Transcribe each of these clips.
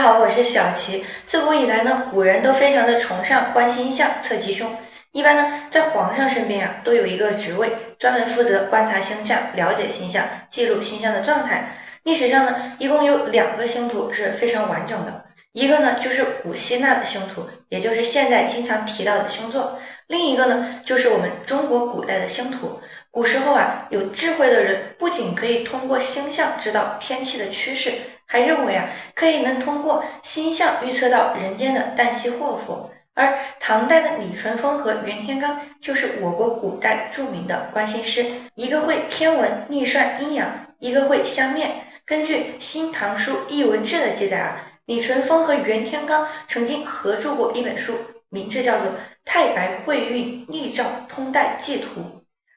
好，我是小齐。自古以来呢，古人都非常的崇尚观星象、测吉凶。一般呢，在皇上身边都有一个职位，专门负责观察星象、了解星象、记录星象的状态。历史上呢，一共有两个星图是非常完整的，一个呢就是古希腊的星图，也就是现在经常提到的星座；另一个呢就是我们中国古代的星图。古时候有智慧的人不仅可以通过星象知道天气的趋势，还认为可以能通过星象预测到人间的旦夕祸福。而唐代的李淳风和袁天罡就是我国古代著名的观星师，一个会天文历算阴阳，一个会相面。根据《新唐书艺文志》的记载李淳风和袁天罡曾经合著过一本书，名字叫做《太白会运历照通代纪图》。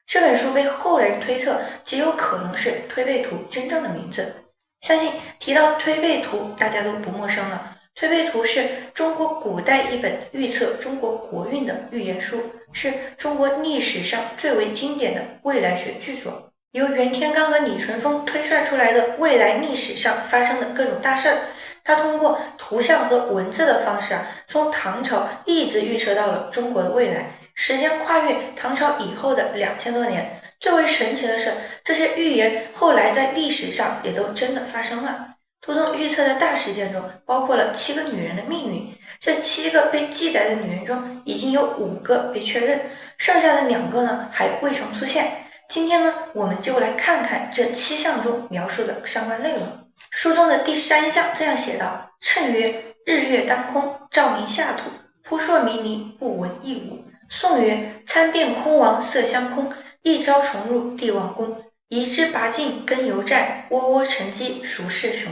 这本书被后人推测极有可能是推背图真正的名字。相信提到推背图大家都不陌生了。推背图是中国古代一本预测中国国运的预言书，是中国历史上最为经典的未来学巨作，由袁天罡和李淳风推算出来的未来历史上发生的各种大事儿。他通过图像和文字的方式从唐朝一直预测到了中国的未来，时间跨越唐朝以后的2000多年。最为神奇的是，这些预言后来在历史上也都真的发生了。图中预测的大事件中包括了7个女人的命运，这7个被记载的女人中已经有5个被确认，剩下的2个呢还未曾出现。今天呢，我们就来看看这7项中描述的相关内容。书中的第3项这样写道：谶曰，日月当空，照临下土，扑朔迷离，不闻一物。宋曰，参变空王色相空，一朝重入帝王宫，移之拔尽根犹在，窝窝成鸡孰是雄。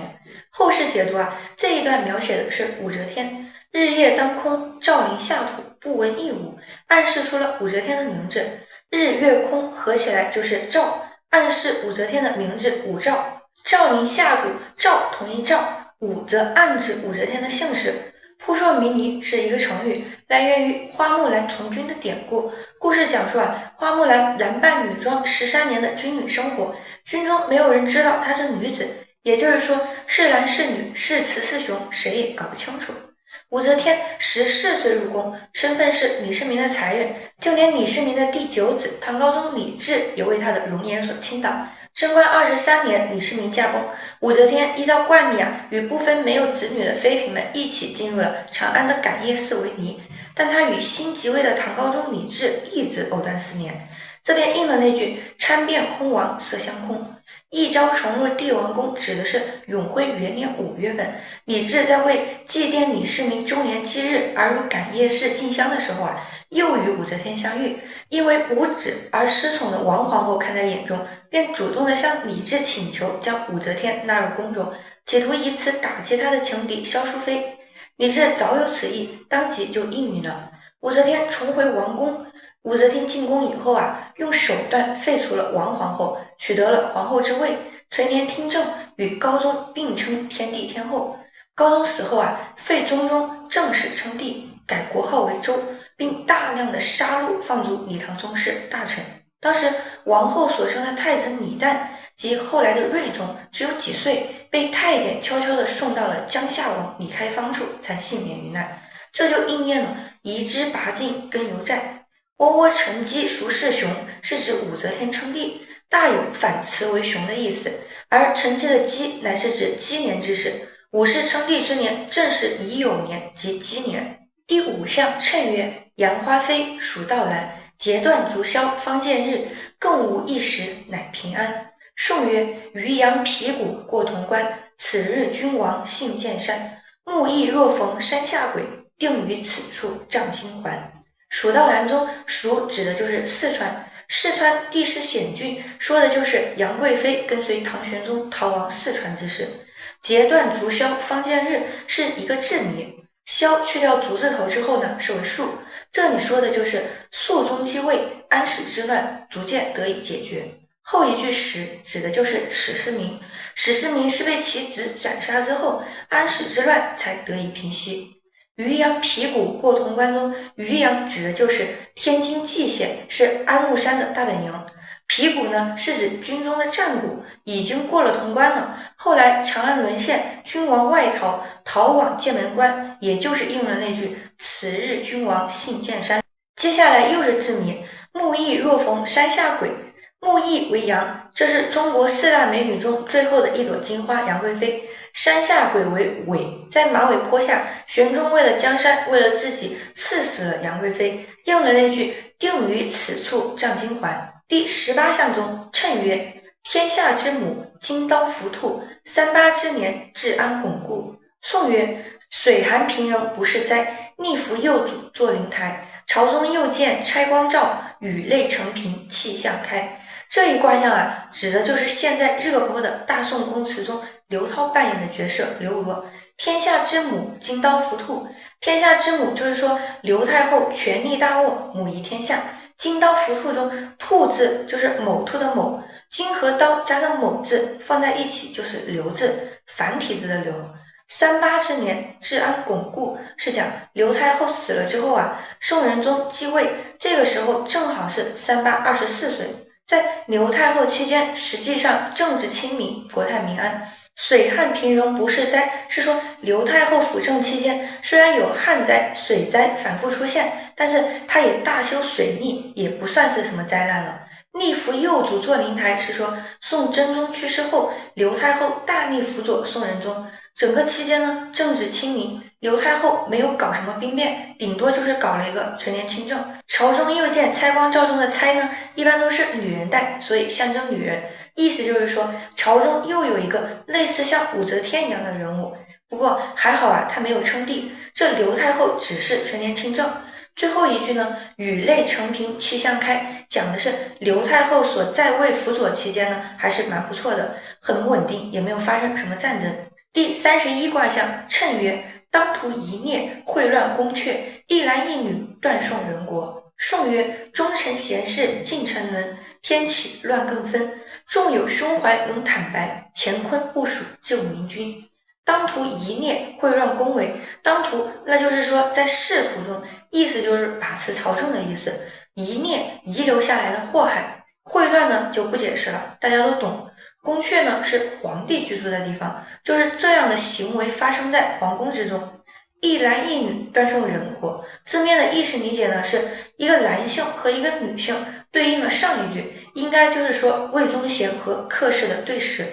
后世解读这一段描写的是武则天，日夜当空，照临下土，不闻一物，暗示出了武则天的名字。日月空合起来就是照，暗示武则天的名字武曌。照临下土，照同一照，武则暗指武则天的姓氏。扑朔迷离是一个成语，来源于花木兰从军的典故。故事讲述花木兰男扮女装13年的军旅生活，军中没有人知道她是女子，也就是说是男是女是雌是雄谁也搞不清楚。武则天14岁入宫，身份是李世民的才人，就连李世民的第9子唐高宗李治也为他的容颜所倾倒。贞观23年，李世民驾崩，武则天依照惯例与部分没有子女的妃嫔们一起进入了长安的感业寺为尼，但她与新即位的唐高宗李治一直藕断丝连。这便应了那句参变空王色相空。一朝重入帝王宫指的是永徽元年5月份，李治在为祭奠李世民周年忌日而入感业寺进香的时候又与武则天相遇，因为无子而失宠的王皇后看在眼中，便主动地向李治请求将武则天纳入宫中，企图以此打击他的情敌萧淑妃。李治早有此意，当即就应允了。武则天重回王宫。武则天进宫以后用手段废除了王皇后，取得了皇后之位，垂帘听政，与高宗并称天帝天后。高宗死后废中宗，正式称帝，改国号为周，并大量的杀戮放逐李唐宗室大臣。当时王后所生的太子李旦及后来的睿宗只有几岁，被太监悄悄地送到了江夏王李开方处，才幸免于难。这就应验了移之拔尽根犹在，窝窝成鸡孰是雄，是指武则天称帝，大有反雌为雄的意思，而成鸡的鸡乃是指鸡年之时，武氏称帝之年正是乙酉年即鸡年。第5项谶曰，杨花飞，蜀道难，截断竹箫方见日，更无一时乃平安。宋曰，渔阳鼙鼓过潼关，此日君王幸见山，木易若逢山下鬼，定于此处丈金环。蜀道难中，蜀指的就是四川，四川地势险峻，说的就是杨贵妃跟随唐玄宗逃亡四川之事。截断竹箫方见日是一个字谜，箫去掉竹字头之后呢，是为树，这里说的就是肃宗继位，安史之乱逐渐得以解决。后一句史指的就是史思明，史思明是被其子斩杀之后，安史之乱才得以平息。渔阳鼙鼓过潼关中，渔阳指的就是天津蓟县，是安禄山的大本营。鼙鼓呢是指军中的战鼓，已经过了潼关了，后来长安沦陷，君王外逃，逃往剑门关，也就是应了那句此日君王信剑山。接下来又是字谜，木易若逢山下鬼。木易为杨，这是中国4大美女中最后的一朵金花杨贵妃。山下鬼为尾，在马尾坡下，玄宗为了江山，为了自己赐死了杨贵妃，应了那句定于此处仗金环。第18项中，谶曰：天下之母，金刀伏兔，38之年，治安巩固。宋曰：水寒平仍不是灾，逆服幼主作灵台。朝中又见拆光照，雨泪成颦气象开。这一卦象啊，指的就是现在热播的大宋宫词中刘涛扮演的角色刘娥。天下之母，金刀伏兔。天下之母就是说刘太后权力大握，母仪天下。金刀伏兔中，兔字就是卯兔的卯，金和刀加上卯字放在一起就是刘字，繁体字的刘。38之年，治安巩固，是讲刘太后死了之后啊，宋仁宗继位，这个时候正好是3824岁。在刘太后期间，实际上政治清明，国泰民安。水旱平仍不是灾，是说刘太后辅政期间，虽然有旱灾、水灾反复出现，但是她也大修水利，也不算是什么灾难了。逆服幼主做灵台，是说宋真宗去世后，刘太后大力辅佐宋仁宗。整个期间呢，政治清明，刘太后没有搞什么兵变，顶多就是搞了一个垂帘听政。朝中又见拆光照中的拆呢，一般都是女人戴，所以象征女人，意思就是说朝中又有一个类似像武则天一样的人物。不过还好啊，他没有称帝，这刘太后只是垂帘听政。最后一句呢，雨泪成颦气象开，讲的是刘太后所在位辅佐期间呢，还是蛮不错的，很稳定，也没有发生什么战争。第31卦象，谶曰：当涂一孽，秽乱宫阙，一男一女，断送人国。宋曰：忠臣贤士尽沉沦，天启乱更分，众有胸怀能坦白，乾坤部署救明君。当涂一孽，秽乱宫闱。当涂那就是说在仕途中，意思就是把持朝政的意思。一孽遗留下来的祸害，秽乱呢就不解释了，大家都懂。宫阙呢是皇帝居住的地方，就是这样的行为发生在皇宫之中。一男一女，断送人国，字面的意思理解呢，是一个男性和一个女性，对应了上一句，应该就是说魏忠贤和客氏的对视。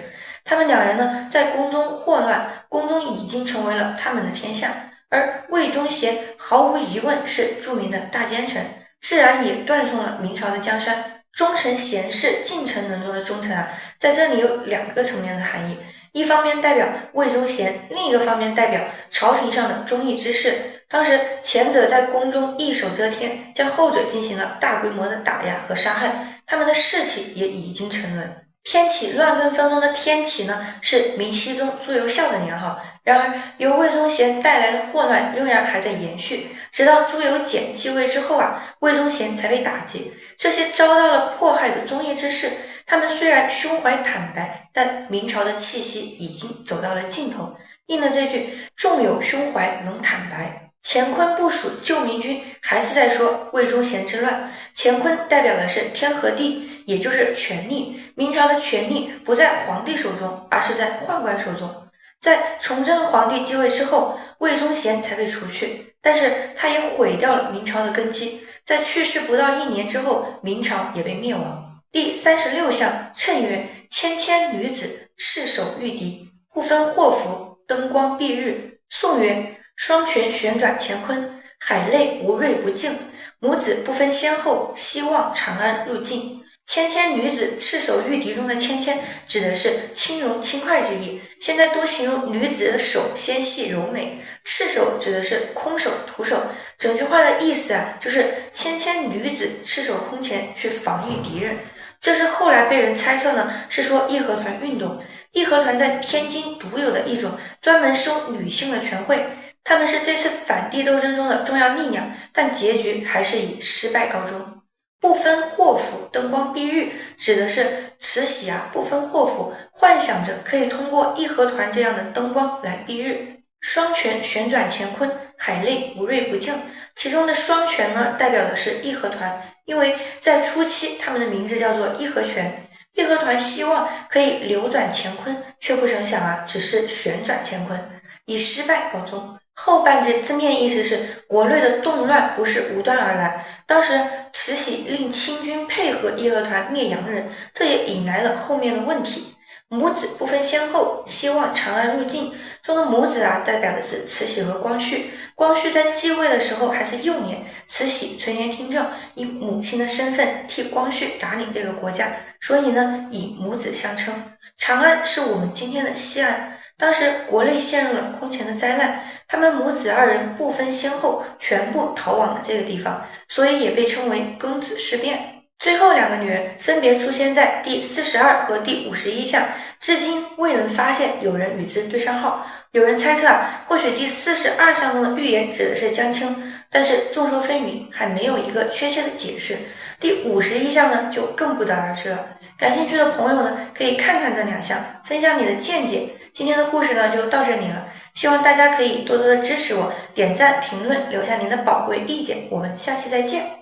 他们两人呢在宫中祸乱，宫中已经成为了他们的天下，而魏忠贤毫无疑问是著名的大奸臣，自然也断送了明朝的江山。忠臣贤士尽沉沦中的忠臣啊，在这里有2个层面的含义，一方面代表魏忠贤，另一个方面代表朝廷上的忠义之士。当时前者在宫中一手遮天，将后者进行了大规模的打压和杀害，他们的士气也已经沉沦。天启乱更分中的天启呢，是明熹宗朱由校的年号，然而由魏忠贤带来的祸乱仍然还在延续，直到朱由检继位之后啊，魏忠贤才被打击。这些遭到了迫害的忠义之士，他们虽然胸怀坦白，但明朝的气息已经走到了尽头。应了这句众有胸怀能坦白，乾坤部署救明君，还是在说魏忠贤之乱。乾坤代表的是天和地，也就是权力。明朝的权力不在皇帝手中，而是在宦官手中。在崇祯皇帝继位之后，魏忠贤才被除去，但是他也毁掉了明朝的根基。在去世不到1年之后，明朝也被灭亡。第36项，谶曰：纤纤女子，赤手御敌，不分祸福，灯光蔽日。宋曰：双拳旋转乾坤，海内无锐不敬，母子不分先后，希望长安入境。纤纤女子，赤手御敌中的纤纤指的是轻柔轻快之意，现在多形容女子的手纤细柔美。赤手指的是空手徒手，整句话的意思啊，就是纤纤女子赤手空拳去防御敌人。这是后来被人猜测呢，是说义和团运动。义和团在天津独有的一种专门收女性的全会，他们是这次反帝斗争中的重要力量，但结局还是以失败告终。不分祸福，灯光蔽日，指的是慈禧啊不分祸福，幻想着可以通过义和团这样的灯光来蔽日。双拳旋转乾坤，海内无锐不敬，其中的双拳呢代表的是义和团，因为在初期他们的名字叫做义和拳，义和团希望可以扭转乾坤，却不成想啊，只是旋转乾坤，以失败告终。后半句字面意思是国内的动乱不是无端而来，当时慈禧令清军配合义和团灭洋人，这也引来了后面的问题。母子不分先后，希望长安入境，中的母子啊，代表的是慈禧和光绪。光绪在继位的时候还是幼年，慈禧垂帘听政，以母亲的身份替光绪打理这个国家，所以呢，以母子相称。长安是我们今天的西安，当时国内陷入了空前的灾难，他们母子二人不分先后，全部逃往了这个地方，所以也被称为庚子事变。最后两个女人分别出现在第42和第51项，至今未能发现有人与之对上号。有人猜测或许第42项中的预言指的是江青，但是众说纷纭，还没有一个确切的解释。第51项呢，就更不得而知了。感兴趣的朋友呢，可以看看这两项，分享你的见解。今天的故事呢，就到这里了。希望大家可以多多的支持我，点赞、评论，留下您的宝贵意见。我们下期再见。